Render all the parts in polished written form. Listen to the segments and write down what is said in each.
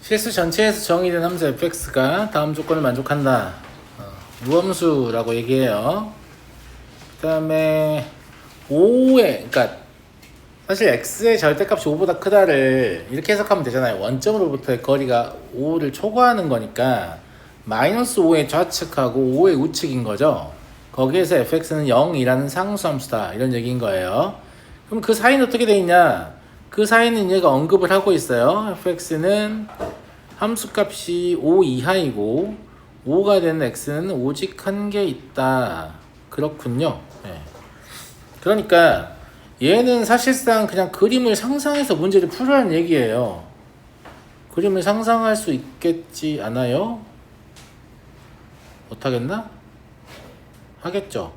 실수 전체에서 정의된 함수 fx가 다음 조건을 만족한다. 무함수라고 얘기해요. 그 다음에 5의 그러니까 사실 x의 절대값이 5보다 크다를 이렇게 해석하면 되잖아요. 원점으로부터의 거리가 5를 초과하는 거니까 마이너스 5의 좌측하고 5의 우측인 거죠. 거기에서 fx는 0이라는 상수함수다 이런 얘기인 거예요. 그럼 그 사이는 어떻게 돼 있냐? 그 사이는 얘가 언급을 하고 있어요. fx는 함수값이 5 이하이고 5가 되는 x는 오직 한 개 있다. 그렇군요. 네. 그러니까 얘는 사실상 그냥 그림을 상상해서 문제를 풀으라는 얘기예요. 그림을 상상할 수 있겠지 않아요? 못하겠나? 하겠죠.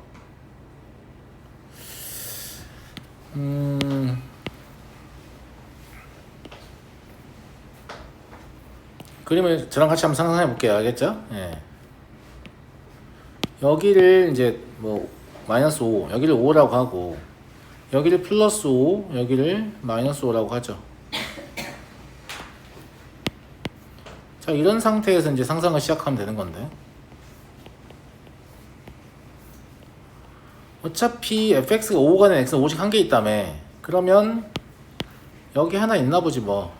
그림을 저랑 같이 한번 상상해 볼게요. 알겠죠? 예. 여기를 이제 뭐 마이너스 5, 여기를 5라고 하고 여기를 플러스 5, 여기를 마이너스 5라고 하죠. 자, 이런 상태에서 이제 상상을 시작하면 되는 건데. 어차피 fx가 5가 된 x는 오직 한 개 있다며. 그러면 여기 하나 있나 보지 뭐.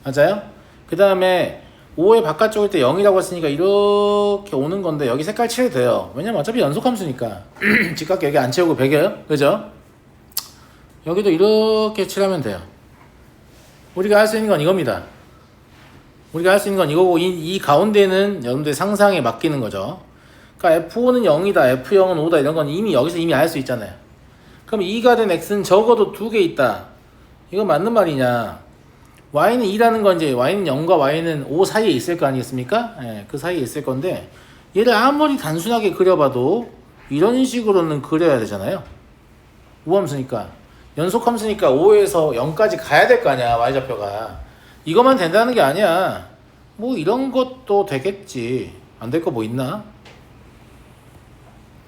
맞아요? 그 다음에 5의 바깥쪽일 때 0이라고 했으니까 이렇게 오는 건데 여기 색깔 칠해도 돼요. 왜냐면 어차피 연속함수니까. 직각기 여기 안 채우고 배겨요. 그죠? 여기도 이렇게 칠하면 돼요. 우리가 할 수 있는 건 이겁니다. 우리가 할 수 있는 건 이거고 이 가운데는 여러분들 상상에 맡기는 거죠. 그러니까 F5는 0이다, F0은 5다 이런 건 여기서 이미 알 수 있잖아요. 그럼 2가 된 X는 적어도 2개 있다. 이거 맞는 말이냐? Y는 2라는 건 이제 Y는 0과 Y는 5 사이에 있을 거 아니겠습니까? 예, 그 사이에 있을 건데 얘를 아무리 단순하게 그려봐도 이런 식으로는 그려야 되잖아요. 우함수니까. 연속함수니까 5에서 0까지 가야 될 거 아니야, Y좌표가. 이것만 된다는 게 아니야. 뭐 이런 것도 되겠지. 안 될 거 뭐 있나?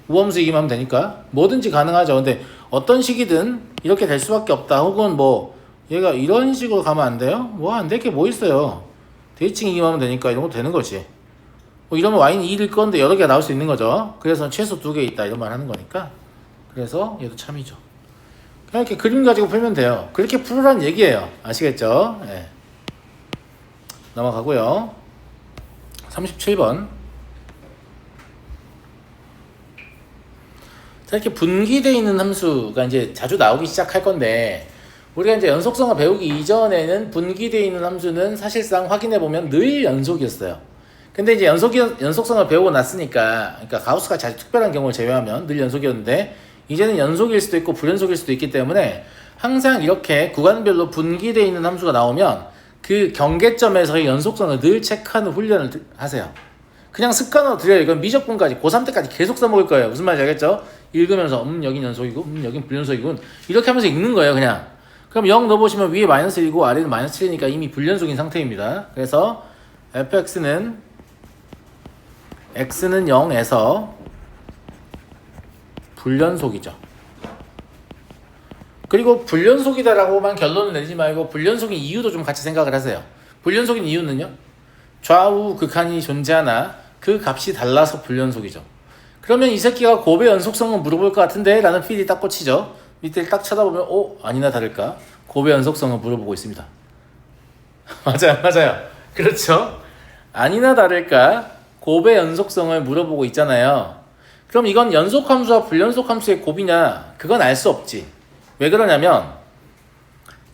우함수이기만 하면 되니까 뭐든지 가능하죠. 근데 어떤 식이든 이렇게 될 수밖에 없다. 혹은 뭐 얘가 이런 식으로 가면 안 돼요? 뭐 안 될 게 뭐 있어요. 대칭이기만 하면 되니까 이런 것도 되는 거지. 뭐 이러면 y는 2일 건데 여러 개가 나올 수 있는 거죠. 그래서 최소 2개 있다 이런 말 하는 거니까. 그래서 얘도 참이죠. 그냥 이렇게 그림 가지고 풀면 돼요. 그렇게 풀으라는 얘기예요. 아시겠죠? 네. 넘어가고요. 37번. 자, 이렇게 분기되어 있는 함수가 이제 자주 나오기 시작할 건데, 우리가 이제 연속성을 배우기 이전에는 분기되어 있는 함수는 사실상 확인해보면 늘 연속이었어요. 근데 이제 연속성을 배우고 났으니까, 그러니까 가우스가 아주 특별한 경우를 제외하면 늘 연속이었는데, 이제는 연속일 수도 있고 불연속일 수도 있기 때문에, 항상 이렇게 구간별로 분기되어 있는 함수가 나오면, 그 경계점에서의 연속성을 늘 체크하는 훈련을 하세요. 그냥 습관으로 들여요. 이건 미적분까지 고3 때까지 계속 써먹을 거예요. 무슨 말인지 알겠죠? 읽으면서 여긴 연속이고 여긴 불연속이고 이렇게 하면서 읽는 거예요. 그냥. 그럼 0 넣어보시면 위에 마이너스 1이고 아래는 마이너스 7이니까 이미 불연속인 상태입니다. 그래서 fx는 x는 0에서 불연속이죠. 그리고 불연속이다라고만 결론을 내지 말고 불연속인 이유도 좀 같이 생각을 하세요. 불연속인 이유는요, 좌우 극한이 존재하나 그 값이 달라서 불연속이죠. 그러면 이 새끼가 곱의 연속성은 물어볼 것 같은데 라는 필이 딱 꽂히죠. 밑에를 딱 쳐다보면 아니나 다를까 곱의 연속성을 물어보고 있습니다. 맞아요. 그렇죠. 아니나 다를까 곱의 연속성을 물어보고 있잖아요. 그럼 이건 연속함수와 불연속함수의 곱이냐? 그건 알 수 없지. 왜 그러냐면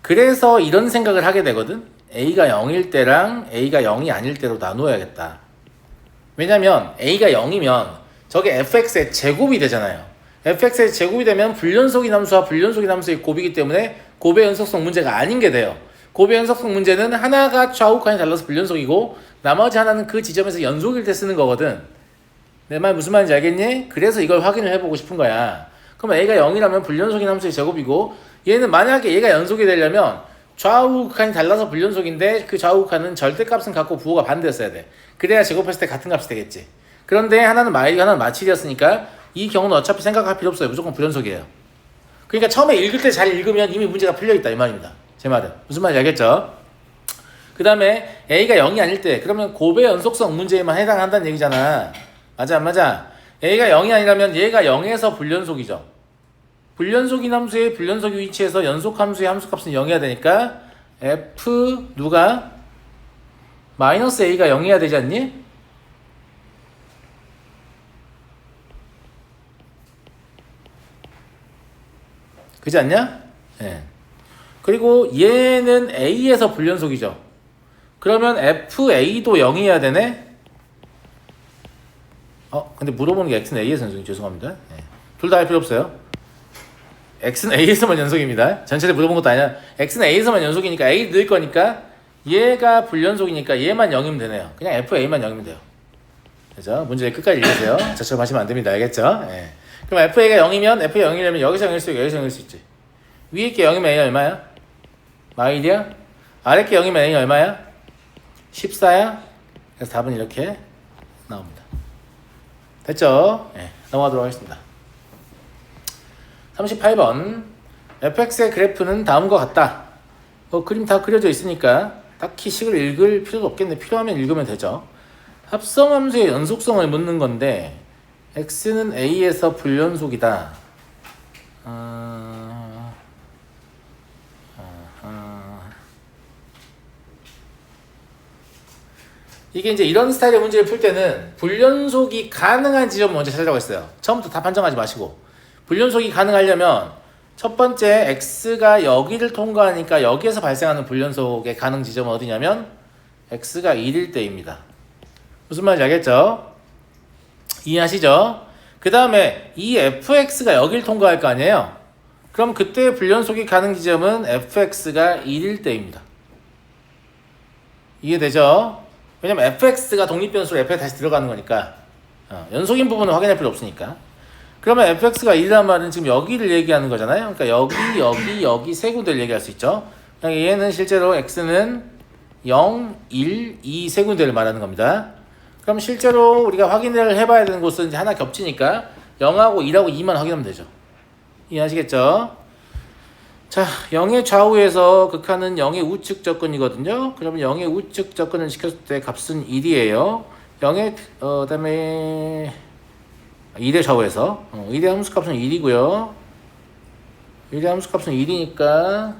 그래서 이런 생각을 하게 되거든. A가 0일 때랑 A가 0이 아닐 때로 나누어야겠다. 왜냐면 A가 0이면 저게 fx의 제곱이 되잖아요. fx의 제곱이 되면 불연속인 함수와 불연속인 함수의 곱이기 때문에 곱의 연속성 문제가 아닌 게 돼요. 곱의 연속성 문제는 하나가 좌우 칸이 달라서 불연속이고 나머지 하나는 그 지점에서 연속일 때 쓰는 거거든. 내 말 무슨 말인지 알겠니? 그래서 이걸 확인을 해보고 싶은 거야. 그럼 A가 0이라면 불연속인 함수의 제곱이고 얘는 만약에 얘가 연속이 되려면 좌우 극한이 달라서 불연속인데 그 좌우 극한은 절대값은 같고 부호가 반대였어야 돼. 그래야 제곱했을 때 같은 값이 되겠지. 그런데 하나는 마일이고 하나는 마칠이었으니까 이 경우는 어차피 생각할 필요 없어요. 무조건 불연속이에요. 그러니까 처음에 읽을 때 잘 읽으면 이미 문제가 풀려있다 이 말입니다. 제 말은 무슨 말인지 알겠죠? 그 다음에 A가 0이 아닐 때 그러면 곱의 연속성 문제에만 해당한다는 얘기잖아. 맞아 안 맞아? A가 0이 아니라면 얘가 0에서 불연속이죠. 불연속인 함수의 불연속 위치에서 연속 함수의 함수값은 0이어야 되니까 F 누가? 마이너스 A가 0이어야 되지 않니? 그지 않냐? 예. 그리고 얘는 A에서 불연속이죠. 그러면 FA도 0이어야 되네? 근데 물어보는 게 X는 A에서 연속이 죄송합니다. 예. 둘 다 할 필요 없어요. X는 A에서만 연속입니다. 전체를 물어본 것도 아니야. X는 A에서만 연속이니까 A 넣을 거니까 얘가 불연속이니까 얘만 0이면 되네요. 그냥 FA만 0이면 돼요. 그죠? 문제 끝까지 읽으세요. 저처럼 하시면 안 됩니다. 알겠죠? 예. 그럼 FA가 0이면 FA가 0이라면 여기서 0일 수 있고 여기서 0일 수 있지. 위에 게 0이면 A가 얼마야? 마일이야? 아래 게 0이면 A가 얼마야? 14야? 그래서 답은 이렇게 나옵니다. 됐죠? 예. 넘어가도록 하겠습니다. 38번 fx의 그래프는 다음과 같다. 그림 다 그려져 있으니까 딱히 식을 읽을 필요도 없겠네. 필요하면 읽으면 되죠. 합성함수의 연속성을 묻는 건데 x는 a에서 불연속이다. 이게 이제 이런 스타일의 문제를 풀 때는 불연속이 가능한 지점을 먼저 찾으라고 했어요. 처음부터 다 판정하지 마시고 불연속이 가능하려면 첫 번째 x가 여기를 통과하니까 여기에서 발생하는 불연속의 가능 지점은 어디냐면 x가 1일 때입니다. 무슨 말인지 알겠죠? 이해하시죠? 그 다음에 이 fx가 여기를 통과할 거 아니에요? 그럼 그때 불연속이 가능 지점은 fx가 1일 때입니다. 이해되죠? 왜냐면 fx가 독립변수로 f에 다시 들어가는 거니까 연속인 부분은 확인할 필요 없으니까. 그러면 fx가 1이란 말은 지금 여기를 얘기하는 거잖아요. 그러니까 여기 세 군데를 얘기할 수 있죠. 얘는 실제로 x는 0, 1, 2 세 군데를 말하는 겁니다. 그럼 실제로 우리가 확인을 해봐야 되는 곳은 이제 하나 겹치니까 0하고 1하고 2만 확인하면 되죠. 이해하시겠죠? 자, 0의 좌우에서 극한은 0의 우측 접근이거든요. 그러면 0의 우측 접근을 시켰을 때 값은 1이에요. 0의 그다음에 1의 좌우에서 1의 함수값은 1이고요. 1의 함수값은 1이니까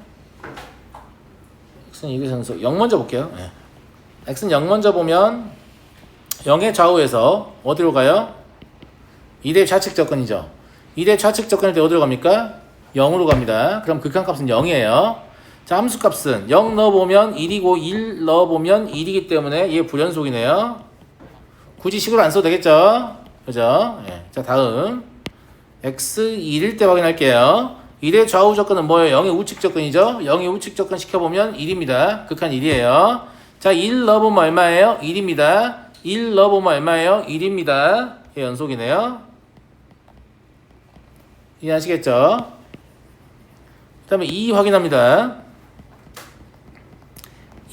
x는 1의 선수 0 먼저 볼게요. 네. x는 0 먼저 보면 0의 좌우에서 어디로 가요? 1의 좌측 접근이죠. 1의 좌측 접근일 때 어디로 갑니까? 0으로 갑니다. 그럼 극한값은 0이에요. 자, 함수값은 0 넣어보면 1이고 1 넣어보면 1이기 때문에 얘 불연속이네요. 굳이 식으로 안 써도 되겠죠? 그죠? 예. 자, 다음 x 1일 때 확인할게요. 1의 좌우 접근은 뭐예요? 0의 우측 접근이죠? 0의 우측 접근 시켜보면 1입니다. 극한 1이에요. 자, 1 넣어보면 얼마예요? 1입니다. 1 넣어보면 얼마예요? 1입니다. 얘 연속이네요. 이해하시겠죠? 그 다음에 2 확인합니다.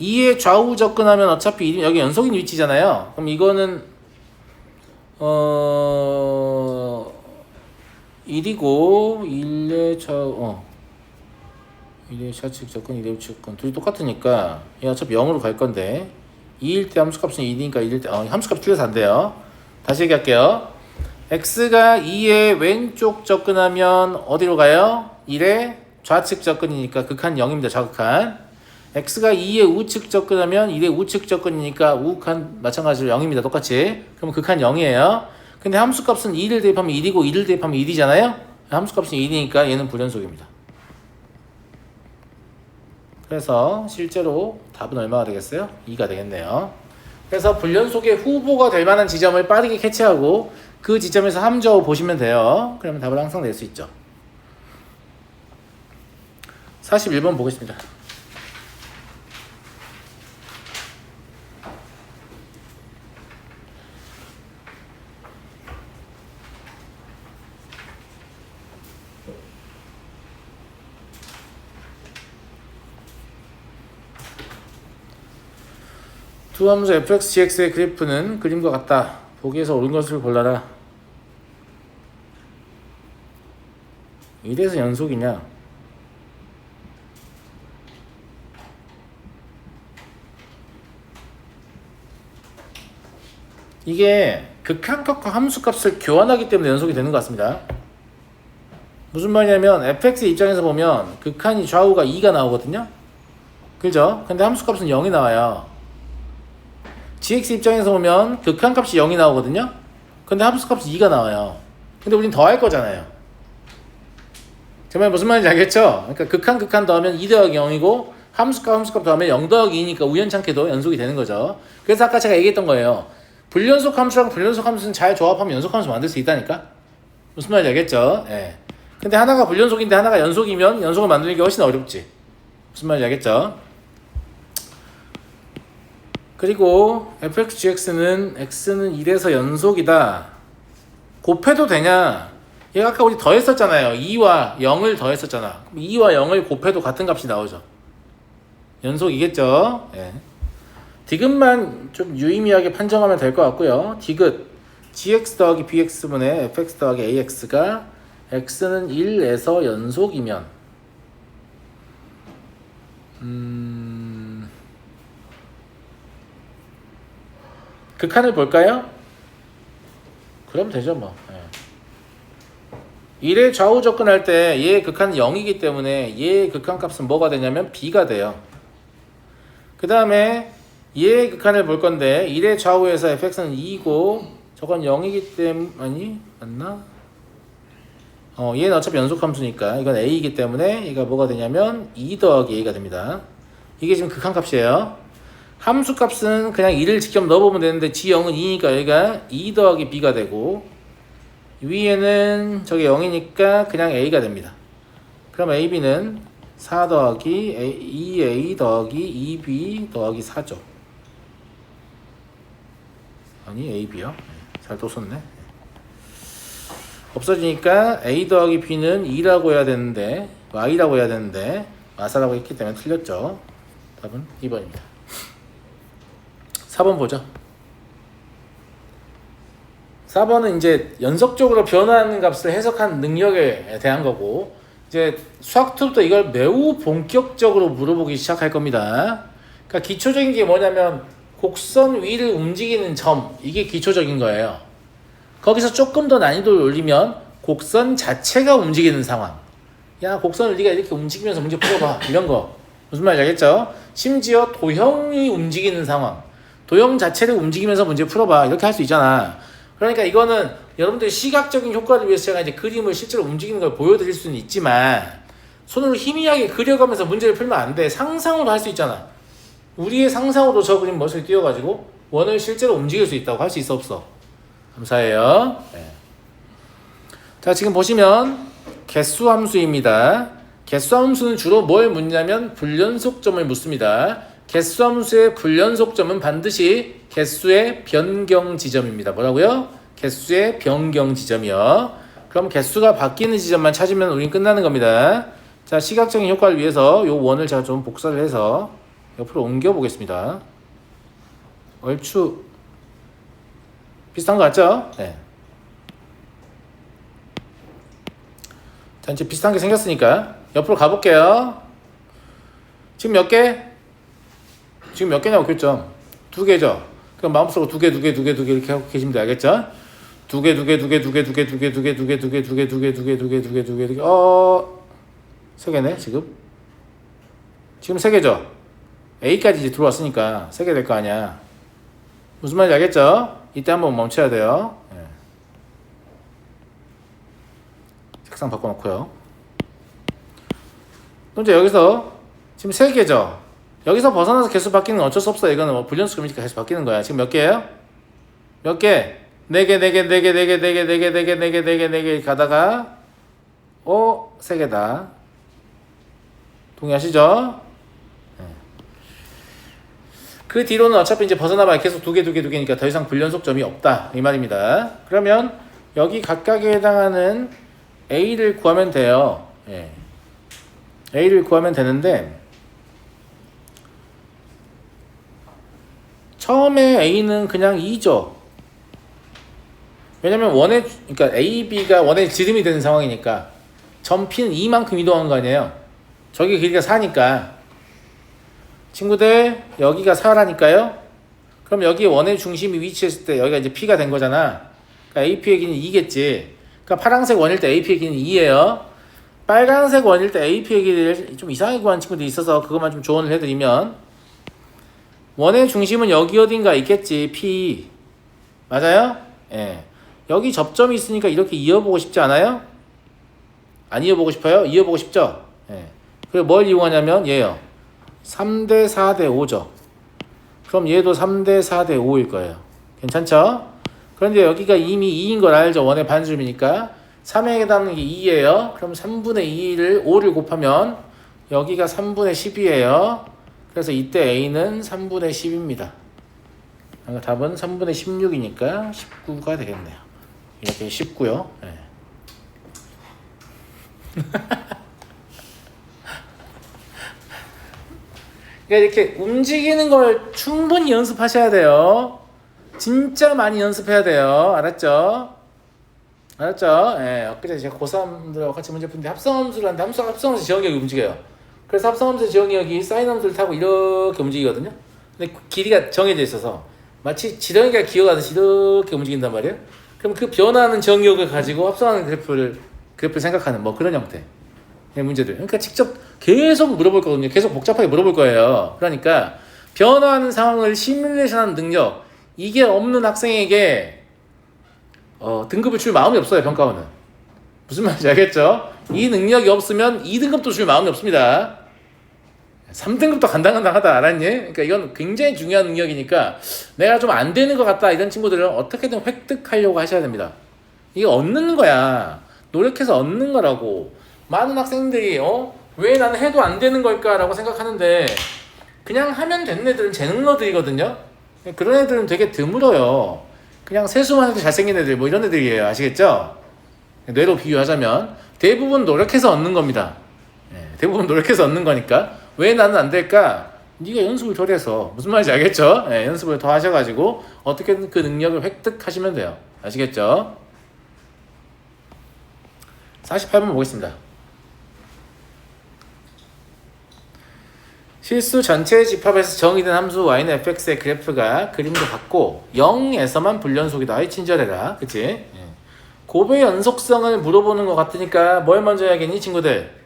2의 좌우 접근하면 어차피 1, 여기 연속인 위치잖아요. 그럼 이거는 1이고 1의 좌우 1의 좌측 접근 1의 우측 접근 둘이 똑같으니까 얘 어차피 0으로 갈 건데 2일 때 함수값은 1이니까 1일 때 함수값 틀려서 안 돼요. 다시 얘기할게요. x가 2의 왼쪽 접근하면 어디로 가요? 1의 좌측 접근이니까 극한 0입니다. 좌극한. x가 2의 우측 접근하면 1의 우측 접근이니까 우극한 마찬가지로 0입니다. 똑같이. 그럼 극한 0이에요. 근데 함수값은 2를 대입하면 1이고 1을 대입하면 1이잖아요. 함수값은 1이니까 얘는 불연속입니다. 그래서 실제로 답은 얼마가 되겠어요? 2가 되겠네요. 그래서 불연속의 후보가 될 만한 지점을 빠르게 캐치하고 그 지점에서 함정을 보시면 돼요. 그러면 답을 항상 낼 수 있죠. 41번 보겠습니다. 두 함수 fx, gx의 그래프는 그림과 같다. 보기에서 옳은 것을 골라라. 1에서 연속이냐? 이게 극한값과 함수값을 교환하기 때문에 연속이 되는 것 같습니다. 무슨 말이냐면 fx 입장에서 보면 극한이 좌우가 2가 나오거든요. 그죠? 근데 함수값은 0이 나와요. gx 입장에서 보면 극한값이 0이 나오거든요. 근데 함수값이 2가 나와요. 근데 우린 더할 거잖아요. 제 말 무슨 말인지 알겠죠? 그러니까 극한 더하면 2 더하기 0이고 함수값 더하면 0 더하기 2니까 우연찮게도 연속이 되는 거죠. 그래서 아까 제가 얘기했던 거예요. 불연속 함수랑 불연속 함수는 잘 조합하면 연속 함수 만들 수 있다니까? 무슨 말인지 알겠죠? 예. 근데 하나가 불연속인데 하나가 연속이면 연속을 만드는 게 훨씬 어렵지. 무슨 말인지 알겠죠? 그리고 fx, gx는 x는 1에서 연속이다. 곱해도 되냐? 얘가 아까 우리 더했었잖아요. 2와 0을 더했었잖아. 2와 0을 곱해도 같은 값이 나오죠. 연속이겠죠? 예. 디귿만 좀 유의미하게 판정하면 될 것 같고요. 디귿 gx 더하기 bx분의 fx 더하기 ax가 x는 1에서 연속이면 극한을 볼까요? 그럼 되죠 뭐. 예. 1의 좌우 접근할 때 얘의 극한은 0이기 때문에 얘의 극한값은 뭐가 되냐면 b가 돼요. 그 다음에 얘의 극한을 볼 건데 1의 좌우에서 fx는 2고 저건 0이기 때문에 아니 맞나? 얘는 어차피 연속함수니까 이건 a이기 때문에 얘가 뭐가 되냐면 2 더하기 a가 됩니다. 이게 지금 극한값이에요. 함수값은 그냥 2를 직접 넣어보면 되는데 g0은 2니까 여기가 2 더하기 b가 되고 위에는 저게 0이니까 그냥 a가 됩니다. 그럼 ab는 4 더하기 2a 더하기 2b 더하기 4죠. 아니 ab요? 잘 또 썼네. 없어지니까 a 더하기 b는 2라고 해야 되는데 y라고 해야 되는데 마사라고 했기 때문에 틀렸죠. 답은 2번입니다. 4번 보죠. 4번은 이제 연속적으로 변화하는 값을 해석한 능력에 대한 거고 이제 수학 툴부터 이걸 매우 본격적으로 물어보기 시작할 겁니다. 그러니까 기초적인 게 뭐냐면 곡선 위를 움직이는 점, 이게 기초적인 거예요. 거기서 조금 더 난이도를 올리면 곡선 자체가 움직이는 상황. 야, 곡선을 네가 이렇게 움직이면서 문제 풀어봐. 이런 거. 무슨 말인지 알겠죠? 심지어 도형이 움직이는 상황. 도형 자체를 움직이면서 문제 풀어봐. 이렇게 할 수 있잖아. 그러니까 이거는 여러분들이 시각적인 효과를 위해서 제가 이제 그림을 실제로 움직이는 걸 보여드릴 수는 있지만 손으로 희미하게 그려가면서 문제를 풀면 안 돼. 상상으로 할 수 있잖아. 우리의 상상으로 저 그림 머릿속에 띄워가지고 원을 실제로 움직일 수 있다고 할 수 있어 없어? 감사해요. 네. 자, 지금 보시면 개수 함수입니다. 개수 함수는 주로 뭘 묻냐면 불연속점을 묻습니다. 개수 함수의 불연속점은 반드시 개수의 변경 지점입니다. 뭐라고요? 개수의 변경 지점이요. 그럼 개수가 바뀌는 지점만 찾으면 우린 끝나는 겁니다. 자, 시각적인 효과를 위해서 요 원을 제가 좀 복사를 해서 옆으로 옮겨 보겠습니다. 얼추 비슷한 거 같죠? 네. 자, 이제 비슷한 게 생겼으니까 옆으로 가볼게요. 지금 몇 개? 지금 몇 개냐고 교점? 2개죠? 그럼 마음속으로 2개 이렇게 하고 계시면 돼. 알겠죠? 2개 3개네 지금? 지금 3개죠? A까지 이제 들어왔으니까 3개 될 거 아니야. 무슨 말인지 알겠죠? 이때 한번 멈춰야 돼요. 네. 색상 바꿔놓고요. 또 이제 여기서 지금 3개죠? 여기서 벗어나서 개수 바뀌는 건 어쩔 수 없어. 이거는 뭐 불연속이니까 개수 바뀌는 거야. 지금 몇 개예요? 몇 개? 4개 가다가 3개다. 동의하시죠? 그 뒤로는 어차피 이제 벗어나봐야 계속 2개니까 더 이상 불연속점이 없다. 이 말입니다. 그러면 여기 각각에 해당하는 A를 구하면 돼요. 예. A를 구하면 되는데 처음에 A는 그냥 2죠. 왜냐면 그러니까 A, B가 원의 지름이 되는 상황이니까 점 P는 2만큼 이동한 거 아니에요. 저기 길이가 4니까 친구들 여기가 4라니까요. 그럼 여기 원의 중심이 위치했을 때 여기가 이제 P가 된 거잖아. 그러니까 AP의 길이는 2겠지. 그러니까 파란색 원일 때 AP의 길이는 2예요. 빨간색 원일 때 AP의 길이를 좀 이상하게 구한 친구들이 있어서 그것만 좀 조언을 해드리면, 원의 중심은 여기 어딘가 있겠지. P. 맞아요? 예. 여기 접점이 있으니까 이렇게 이어보고 싶지 않아요? 안 이어보고 싶어요? 이어보고 싶죠? 예. 그리고 뭘 이용하냐면 얘요. 3대 4대 5죠. 그럼 얘도 3대 4대 5일 거예요. 괜찮죠? 그런데 여기가 이미 2인 걸 알죠? 원의 반지름이니까. 3에 해당하는 게 2예요. 그럼 3분의 2를 5를 곱하면 여기가 3분의 10이에요. 그래서 이때 A는 3분의 10입니다. 그러니까 답은 3분의 16이니까 19가 되겠네요. 이렇게 19요. 네. 그러니까 이렇게 움직이는 걸 충분히 연습하셔야 돼요. 진짜 많이 연습해야 돼요. 알았죠? 알았죠? 예, 엊그제 제가 고3들하고 같이 문제 푸는데 합성함수를 하는데 합성함수 지정기억이 움직여요. 그래서 합성함수 지정기억이 사인함수를 타고 이렇게 움직이거든요. 근데 길이가 정해져 있어서 마치 지렁이가 기어가듯이 이렇게 움직인단 말이에요. 그럼 그 변화하는 정기억을 가지고 합성하는 그래프를 생각하는 뭐 그런 형태의 문제들. 그러니까 직접 계속 물어볼 거거든요. 계속 복잡하게 물어볼 거예요. 그러니까 변화하는 상황을 시뮬레이션하는 능력, 이게 없는 학생에게 등급을 줄 마음이 없어요. 평가원은. 무슨 말인지 알겠죠? 이 능력이 없으면 2등급도 줄 마음이 없습니다. 3등급도 간당간당하다. 알았니? 그러니까 이건 굉장히 중요한 능력이니까 내가 좀 안 되는 것 같다 이런 친구들은 어떻게든 획득하려고 하셔야 됩니다. 이게 얻는 거야. 노력해서 얻는 거라고. 많은 학생들이 왜 나는 해도 안 되는 걸까라고 생각하는데 그냥 하면 되는 애들은 재능러들이거든요. 그런 애들은 되게 드물어요. 그냥 세수만 해도 잘생긴 애들 뭐 이런 애들이에요. 아시겠죠? 뇌로 비유하자면 대부분 노력해서 얻는 겁니다. 대부분 노력해서 얻는 거니까 왜 나는 안 될까? 네가 연습을 덜 해서. 무슨 말인지 알겠죠? 연습을 더 하셔가지고 어떻게든 그 능력을 획득하시면 돼요. 아시겠죠? 48번 보겠습니다. 실수 전체 집합에서 정의된 함수 y는 fx의 그래프가 그림으로 같고 0에서만 불연속이다. 아이 친절해라. 그치? 곱의 연속성을 물어보는 것 같으니까 뭘 먼저 해야겠니 친구들?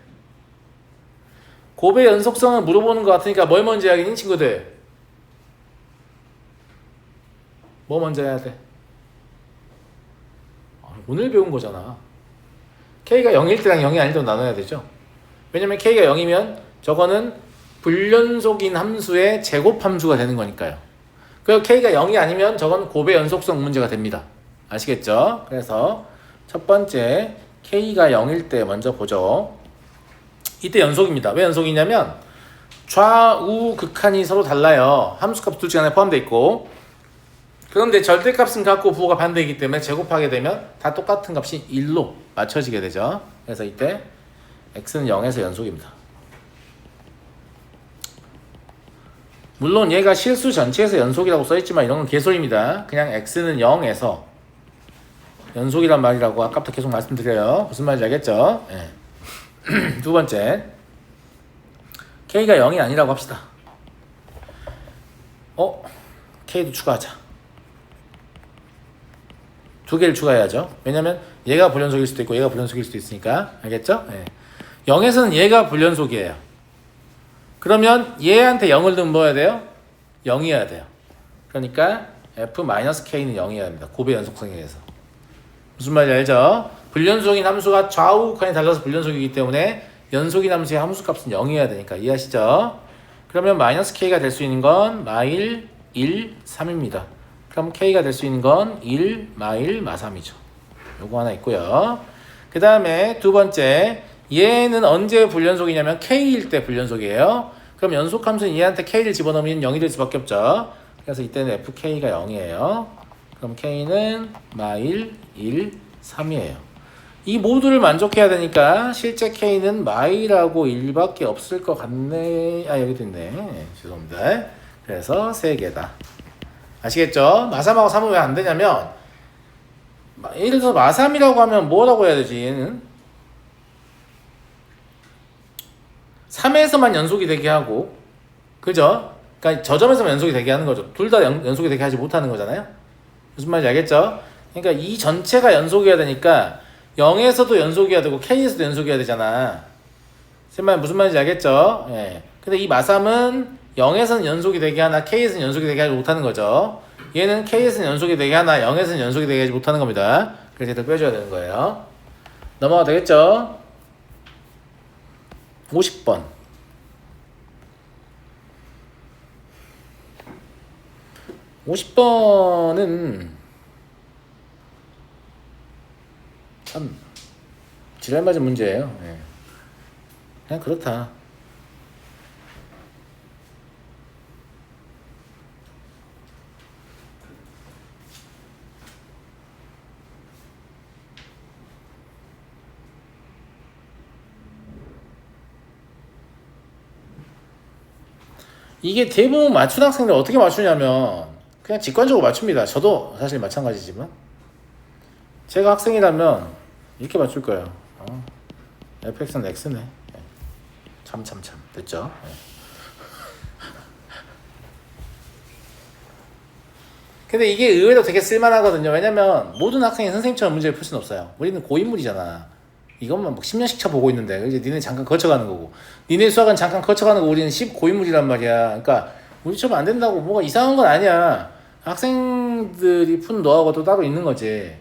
곱의 연속성을 물어보는 것 같으니까 뭘 먼저 해야겠니 친구들? 뭐 먼저 해야 돼? 오늘 배운 거잖아. K가 0일 때랑 0이 아닐 때 나눠야 되죠. 왜냐면 K가 0이면 저거는 불연속인 함수의 제곱 함수가 되는 거니까요. 그리고 K가 0이 아니면 저건 곱의 연속성 문제가 됩니다. 아시겠죠? 그래서 첫 번째 K가 0일 때 먼저 보죠. 이때 연속입니다. 왜 연속이냐면 좌우 극한이 서로 달라요. 함수값 둘 중에 하나에 포함되어 있고, 그런데 절대값은 같고 부호가 반대이기 때문에 제곱하게 되면 다 똑같은 값이 1로 맞춰지게 되죠. 그래서 이때 x는 0에서 연속입니다. 물론 얘가 실수 전체에서 연속이라고 써있지만 이런 건 개소리입니다. 그냥 x는 0에서 연속이란 말이라고 아까부터 계속 말씀드려요. 무슨 말인지 알겠죠? 두 번째, k가 0이 아니라고 합시다. k도 추가하자. 두 개를 추가해야죠. 왜냐면 얘가 불연속일 수도 있고 얘가 불연속일 수도 있으니까. 알겠죠? 0에서는 얘가 불연속이에요. 그러면 얘한테 0을 넣으면 뭐 해야 돼요? 0이어야 돼요. 그러니까 f-k는 0이어야 합니다. 곱의 연속성에 의해서. 무슨 말인지 알죠? 불연속인 함수가 좌우 극한이 달라서 불연속이기 때문에 연속인 함수의 함수값은 0이어야 되니까. 이해하시죠? 그러면 -k가 될 수 있는 건 -1, 1, 3입니다. 그럼 k가 될 수 있는 건 1, -1, -3이죠. 요거 하나 있고요. 그 다음에 두 번째, 얘는 언제 불연속이냐면 k일 때 불연속이에요. 그럼 연속함수는 얘한테 k를 집어넣으면 0이 될 수밖에 없죠. 그래서 이때는 fk가 0이에요. 그럼 k는 -1, 1, 3이에요. 이 모두를 만족해야 되니까 실제 k는 -하고 1밖에 없을 것 같네. 여기도 있네. 죄송합니다. 그래서 3개다. 아시겠죠? 마3하고 3은 왜 안 되냐면, 예를 들어서 마3이라고 하면 뭐라고 해야 되지? 얘는 3에서만 연속이 되게 하고, 그죠? 그러니까 저점에서만 연속이 되게 하는 거죠. 둘 다 연속이 되게 하지 못하는 거잖아요. 무슨 말인지 알겠죠? 그러니까 이 전체가 연속이어야 되니까 0에서도 연속이어야 되고 K에서도 연속이어야 되잖아. 무슨 말인지 알겠죠? 예. 근데 이 마삼은 0에서는 연속이 되게 하나 K에서는 연속이 되게 하지 못하는 거죠. 얘는 K에서는 연속이 되게 하나 0에서는 연속이 되게 하지 못하는 겁니다. 그래서 얘들 빼줘야 되는 거예요. 넘어가도 되겠죠? 50번. 50번은 참 지랄 맞은 문제예요. 예. 그냥 그렇다. 이게 대부분 맞춘 학생들 어떻게 맞추냐면 그냥 직관적으로 맞춥니다. 저도 사실 마찬가지지만 제가 학생이라면 이렇게 맞출 거예요. fx는 x네. 참 됐죠? 근데 이게 의외로 되게 쓸만하거든요. 왜냐면 모든 학생이 선생님처럼 문제를 풀 수는 없어요. 우리는 고인물이잖아. 이것만 막 10년씩 쳐보고 있는데 이제 니네 잠깐 거쳐가는 거고 니네 수학은 잠깐 거쳐가는 거고 우리는 10고인물이란 말이야. 그러니까 우리처럼 안 된다고 뭐가 이상한 건 아니야. 학생들이 푼 노하우가 또 따로 있는 거지.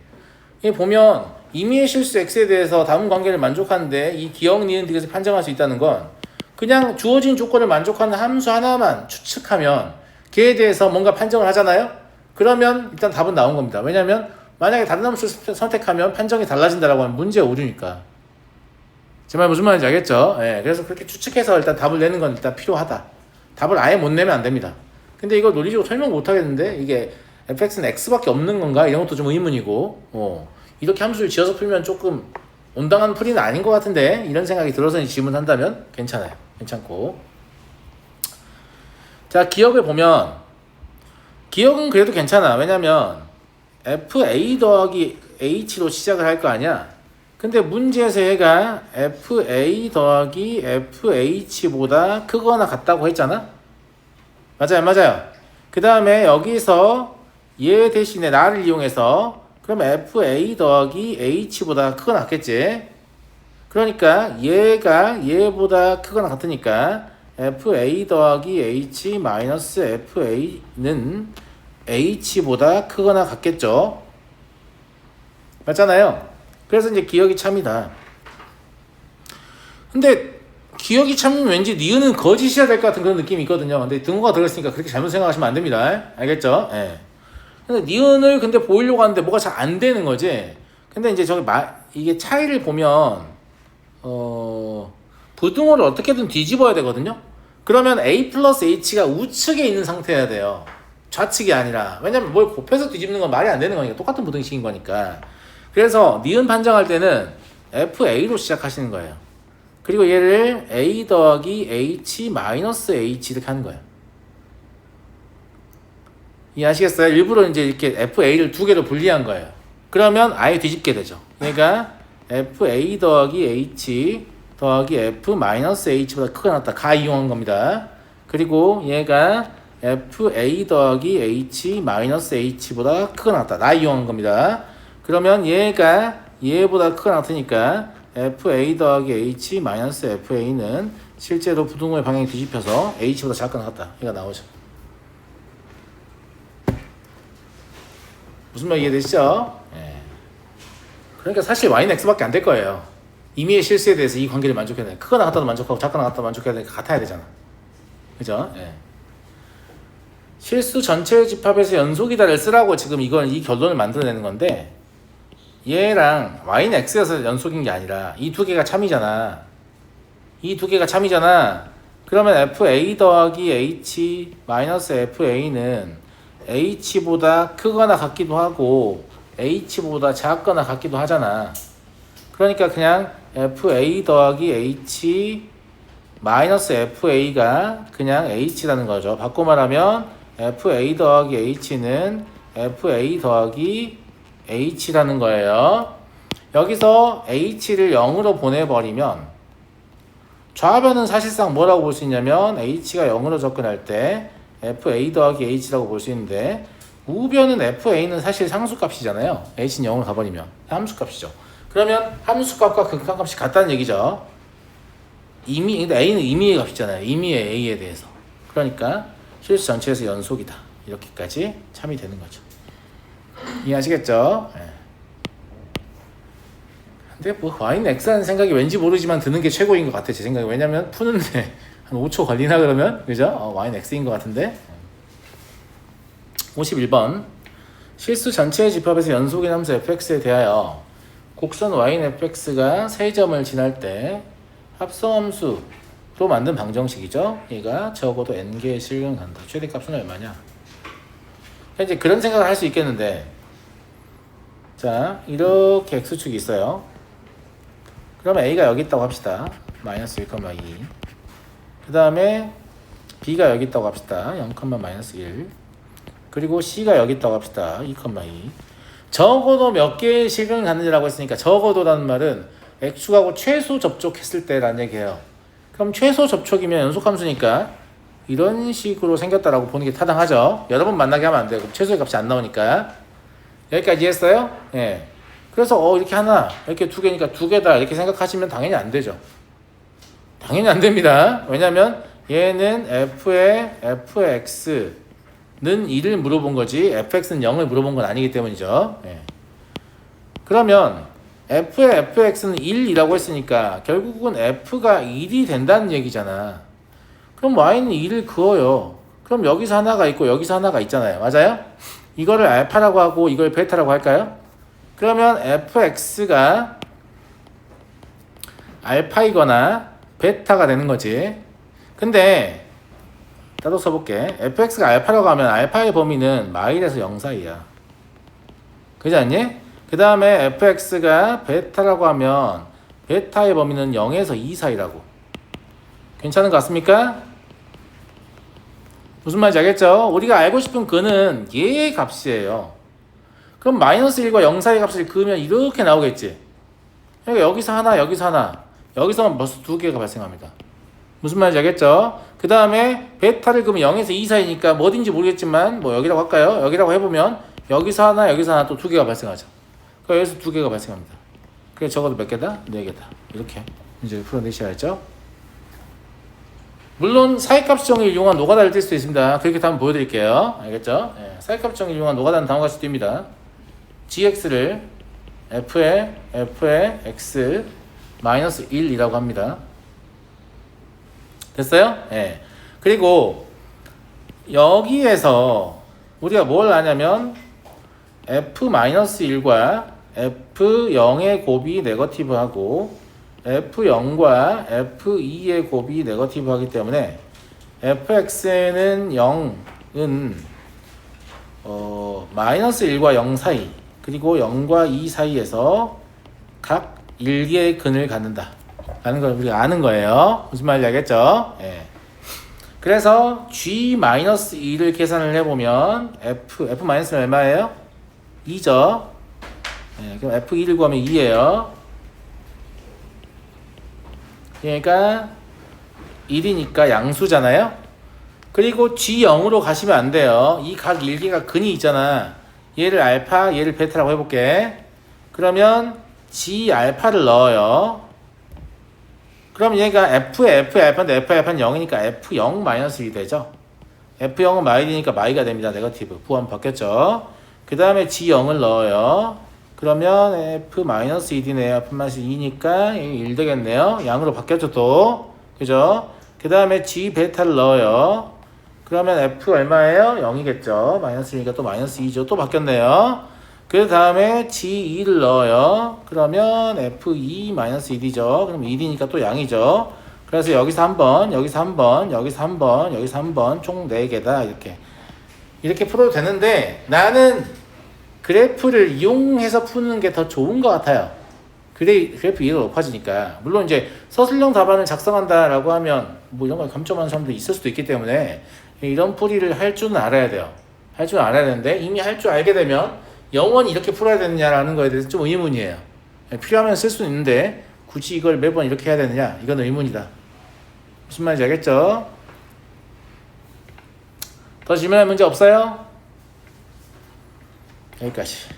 이게 보면 임의의 실수 x에 대해서 다음 관계를 만족하는데 이 기억, 니은, 디귿을 판정할 수 있다는 건 그냥 주어진 조건을 만족하는 함수 하나만 추측하면 걔에 대해서 뭔가 판정을 하잖아요. 그러면 일단 답은 나온 겁니다. 왜냐면 만약에 다른 함수를 선택하면 판정이 달라진다라고 하면 문제의 오류니까. 제 말 무슨 말인지 알겠죠? 예, 그래서 그렇게 추측해서 일단 답을 내는 건 일단 필요하다. 답을 아예 못 내면 안 됩니다. 근데 이거 논리적으로 설명 못 하겠는데 이게 fx는 x밖에 없는 건가? 이런 것도 좀 의문이고 이렇게 함수를 지어서 풀면 조금 온당한 풀이는 아닌 것 같은데 이런 생각이 들어서 질문한다면 괜찮아요. 괜찮고. 자, 기억을 보면 기억은 그래도 괜찮아. 왜냐면 fa 더하기 h로 시작을 할 거 아니야. 근데 문제에서 얘가 fa 더하기 fh보다 크거나 같다고 했잖아. 맞아요. 그 다음에 여기서 얘 대신에 나를 이용해서 그럼 fa 더하기 h보다 크거나 같겠지. 그러니까 얘가 얘보다 크거나 같으니까 fa 더하기 h 마이너스 fa는 h보다 크거나 같겠죠. 맞잖아요. 그래서 이제 기억이 참이다. 근데 기억이 참이면 왠지 니은은 거짓이어야 될 것 같은 그런 느낌이 있거든요. 근데 등호가 들어있으니까 그렇게 잘못 생각하시면 안 됩니다. 알겠죠? 예. 근데 니은을 근데 보이려고 하는데 뭐가 잘 안 되는 거지. 근데 이제 이게 차이를 보면 부등호를 어떻게든 뒤집어야 되거든요. 그러면 a 플러스 h가 우측에 있는 상태여야 돼요. 좌측이 아니라. 왜냐면 뭘 곱해서 뒤집는 건 말이 안 되는 거니까. 똑같은 부등식인 거니까. 그래서 니은 판정할 때는 fa로 시작하시는 거예요. 그리고 얘를 a 더하기 h 마이너스 h 이렇게 하는 거예요. 이해하시겠어요? 일부러 이제 이렇게 fa를 두 개로 분리한 거예요. 그러면 아예 뒤집게 되죠. 그러니까 fa 더하기 h 더하기 f 마이너스 h보다 크게 나왔다. 가 이용한 겁니다. 그리고 얘가 fa 더하기 h 마이너스 h보다 크게 나왔다. 나 이용한 겁니다. 그러면 얘가 얘보다 크게 나왔으니까 fa 더하기 h 마이너스 fa는 실제로 부등호의 방향이 뒤집혀서 h보다 작게 나왔다. 얘가 나오죠. 무슨 말 이해되시죠? 예. 그러니까 사실 y는 x밖에 안 될 거예요. 임의의 실수에 대해서 이 관계를 만족해야 돼. 크거나 같다도 만족하고 작거나 같다도 만족해야 되니까 같아야 되잖아. 그죠? 예. 실수 전체의 집합에서 연속이다를 쓰라고 지금 이 결론을 만들어내는 건데 얘랑 y는 x에서 연속인 게 아니라 이 두 개가 참이잖아. 이 두 개가 참이잖아. 그러면 fa 더하기 h 마이너스 fa는 h보다 크거나 같기도 하고 h보다 작거나 같기도 하잖아. 그러니까 그냥 fa 더하기 h 마이너스 fa가 그냥 h라는 거죠. 바꿔 말하면 fa 더하기 h는 fa 더하기 h라는 거예요. 여기서 h를 0으로 보내버리면 좌변은 사실상 뭐라고 볼 수 있냐면 h가 0으로 접근할 때 FA 더하기 H라고 볼 수 있는데 우변은 FA는 사실 상수값이잖아요. H는 0으로 가버리면 함수값이죠. 그러면 함수값과 극한값이 같다는 얘기죠. 근데 A는 임의의 값이잖아요. 임의의 A에 대해서. 그러니까 실수 전체에서 연속이다. 이렇게까지 참이 되는 거죠. 이해하시겠죠? 네. 근데 뭐 Y는 X라는 생각이 왠지 모르지만 드는 게 최고인 것 같아. 제 생각에. 왜냐면 푸는데 한 5초 걸리나 그러면 그죠? Y는 X인 것 같은데. 51번 실수 전체의 집합에서 연속인 함수 fx에 대하여 곡선 y는 fx가 세점을 지날 때 합성함수로 만든 방정식이죠. 얘가 적어도 n개의 실근 간다. 최대값은 얼마냐? 이제 그런 생각을 할 수 있겠는데, 자 이렇게 x축이 있어요. 그러면 a가 여기 있다고 합시다. 마이너스 1, 2. 그 다음에 b가 여기 있다고 합시다. 0, 마이너스 1. 그리고 C가 여기 있다고 합시다. 2, 2. 적어도 몇 개의 실근을 갖느냐라고 했으니까 적어도라는 말은 X축하고 최소 접촉했을 때라는 얘기예요. 그럼 최소 접촉이면 연속함수니까 이런 식으로 생겼다라고 보는 게 타당하죠. 여러 번 만나게 하면 안 돼요. 그럼 최소의 값이 안 나오니까. 여기까지 이해했어요? 예. 그래서 이렇게 하나, 이렇게 두 개니까 두 개다 이렇게 생각하시면 당연히 안 되죠. 당연히 안 됩니다. 왜냐면 얘는 F의 fx 는 1을 물어본 거지 fx는 0을 물어본 건 아니기 때문이죠. 예. 그러면 f의 fx는 1이라고 했으니까 결국은 f가 1이 된다는 얘기잖아. 그럼 y는 1을 그어요. 그럼 여기서 하나가 있고 여기서 하나가 있잖아요. 맞아요? 이거를 알파라고 하고 이걸 베타라고 할까요? 그러면 fx가 알파이거나 베타가 되는 거지. 근데 따로 써볼게. fx가 알파라고 하면 알파의 범위는 마일에서 0 사이야. 그렇지 않니? 그 다음에 fx가 베타라고 하면 베타의 범위는 0에서 2 사이라고. 괜찮은 것 같습니까? 무슨 말인지 알겠죠? 우리가 알고 싶은 근은 얘의 값이에요. 그럼 마이너스 1과 0 사이 값을 그으면 이렇게 나오겠지. 그러니까 여기서 하나, 여기서 하나. 여기서만 벌써 두 개가 발생합니다. 무슨 말인지 알겠죠? 그 다음에 베타를 그으면 0에서 2 사이니까 뭐 어딘지 모르겠지만 뭐 여기라고 할까요? 여기라고 해보면 여기서 하나 여기서 하나 또 두 개가 발생하죠. 그러니까 여기서 두 개가 발생합니다. 그래서 적어도 몇 개다? 4개다. 이렇게 이제 풀어내셔야죠. 물론 사이값 정의를 이용한 노가다를 뜰 수도 있습니다. 그렇게 한번 보여드릴게요. 알겠죠? 예, 사이값 정의를 이용한 노가다는 다음과 같이 띱니다. gx를 f의 x 마이너스 1이라고 합니다. 됐어요? 예. 그리고 여기에서 우리가 뭘 아냐면 f-1과 f0의 곱이 네거티브하고 f0과 f2의 곱이 네거티브하기 때문에 fx는 0은 마이너스 1과 0 사이 그리고 0과 2 사이에서 각 1개의 근을 갖는다 라는 걸 우리가 아는 거예요. 무슨 말인지 알겠죠? 예. 그래서 g-2를 계산을 해보면 f-는 얼마예요? 2죠. 예, 그럼 f2를 구하면 2예요. 그러니까 1이니까 양수잖아요. 그리고 g0으로 가시면 안 돼요. 이 각 1개가 근이 있잖아. 얘를 알파, 얘를 베타라고 해볼게. 그러면 g 알파를 넣어요. 그럼 얘가 f의 f의 알파인데 f의 알파는 0이니까 f0-1이 되죠. f0은 마일이니까 마이가 됩니다. 네거티브. 부호함 바뀌었죠. 그 다음에 g0을 넣어요. 그러면 f-1이네요. f-2니까 1 되겠네요. 양으로 바뀌었죠 또. 그죠? 그 다음에 g 베타를 넣어요. 그러면 f 얼마예요? 0이겠죠. 마이너스니까 또 마이너스 2죠. 또 바뀌었네요. 그 다음에 g2를 넣어요. 그러면 f2-1이죠. 그럼 1이니까 또 양이죠. 그래서 여기서 한 번, 여기서 한 번, 여기서 한 번, 여기서 한 번, 총 4개다. 이렇게 풀어도 되는데 나는 그래프를 이용해서 푸는 게 더 좋은 것 같아요. 그래프 이해가 높아지니까. 물론 이제 서술형 답안을 작성한다라고 하면 뭐 이런 걸 감점하는 사람도 있을 수도 있기 때문에 이런 풀이를 할 줄은 알아야 돼요. 할 줄은 알아야 되는데 이미 할 줄 알게 되면 영원히 이렇게 풀어야 되느냐라는 거에 대해서 좀 의문이에요. 필요하면 쓸 수는 있는데 굳이 이걸 매번 이렇게 해야 되느냐? 이건 의문이다. 무슨 말인지 알겠죠? 더 질문할 문제 없어요? 여기까지.